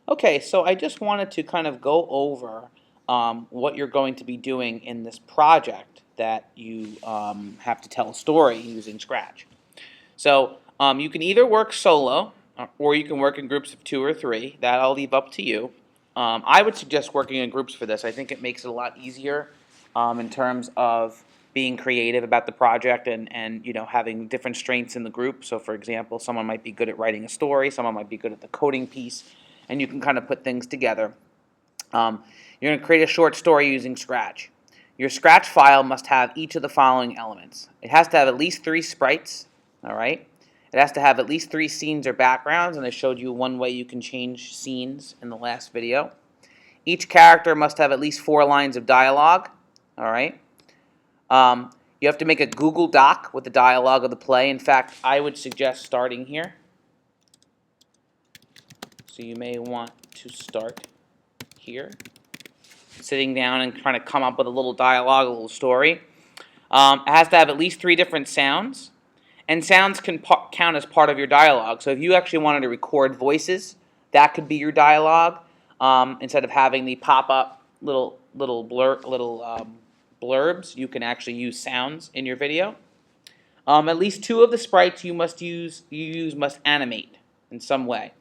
Okay, so I just wanted to kind of go over what you're going to be doing in this project that you have to tell a story using Scratch. So you can either work solo or you can work in groups of 2 or 3. That I'll leave up to you. I would suggest working in groups for this. I think it makes it a lot easier in terms of being creative about the project and having different strengths in the group. So for example, someone might be good at writing a story, someone might be good at the coding piece, and you can kind of put things together. You're going to create a short story using Scratch. Your Scratch file must have each of the following elements. It has to have at least 3 sprites, all right? It has to have at least 3 scenes or backgrounds, and I showed you one way you can change scenes in the last video. Each character must have at least 4 lines of dialogue, all right? You have to make a Google Doc with the dialogue of the play. In fact, I would suggest starting here. So you may want to start here, sitting down and trying to come up with a little dialogue, a little story. It has to have at least 3 different sounds, and sounds can count as part of your dialogue. So if you actually wanted to record voices, that could be your dialogue instead of having the pop-up little blurbs. You can actually use sounds in your video. At least 2 of the sprites you use must animate in some way.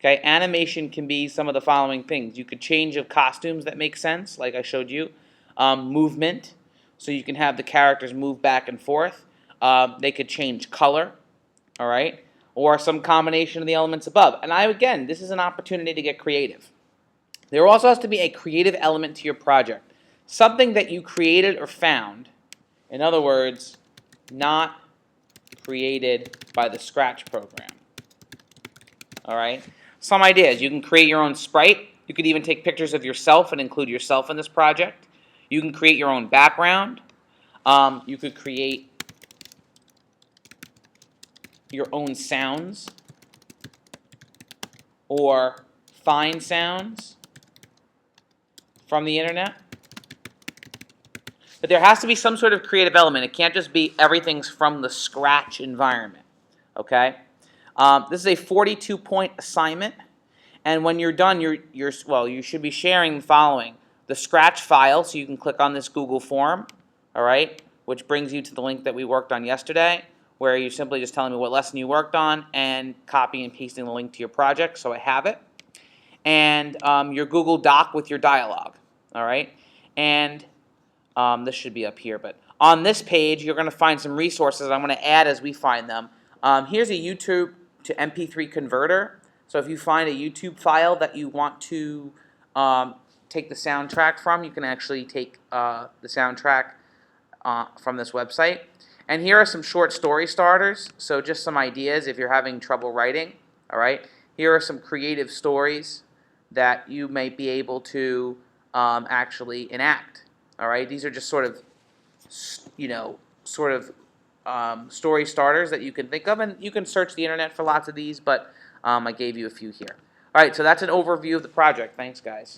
Okay, animation can be some of the following things. You could change of costumes that make sense, like I showed you. Movement, so you can have the characters move back and forth. They could change color, all right, or some combination of the elements above. And again, this is an opportunity to get creative. There also has to be a creative element to your project, something that you created or found. In other words, not created by the Scratch program. All right. Some ideas. You can create your own sprite. You could even take pictures of yourself and include yourself in this project. You can create your own background. You could create your own sounds or find sounds from the internet. But there has to be some sort of creative element. It can't just be everything's from the Scratch environment. Okay? This is a 42-point assignment. And when you're done, you should be sharing the following. The Scratch file, so you can click on this Google form, all right, which brings you to the link that we worked on yesterday, where you're simply just telling me what lesson you worked on and copying and pasting the link to your project, so I have it. And your Google Doc with your dialogue, all right? And this should be up here, but on this page, you're going to find some resources I'm going to add as we find them. Here's a YouTube to MP3 converter. So if you find a YouTube file that you want to take the soundtrack from, you can actually take the soundtrack from this website. And here are some short story starters, so just some ideas if you're having trouble writing. All right. Here are some creative stories that you may be able to actually enact. All right. These are just sort of, story starters that you can think of, and you can search the internet for lots of these, but I gave you a few here. All right, so that's an overview of the project. Thanks, guys.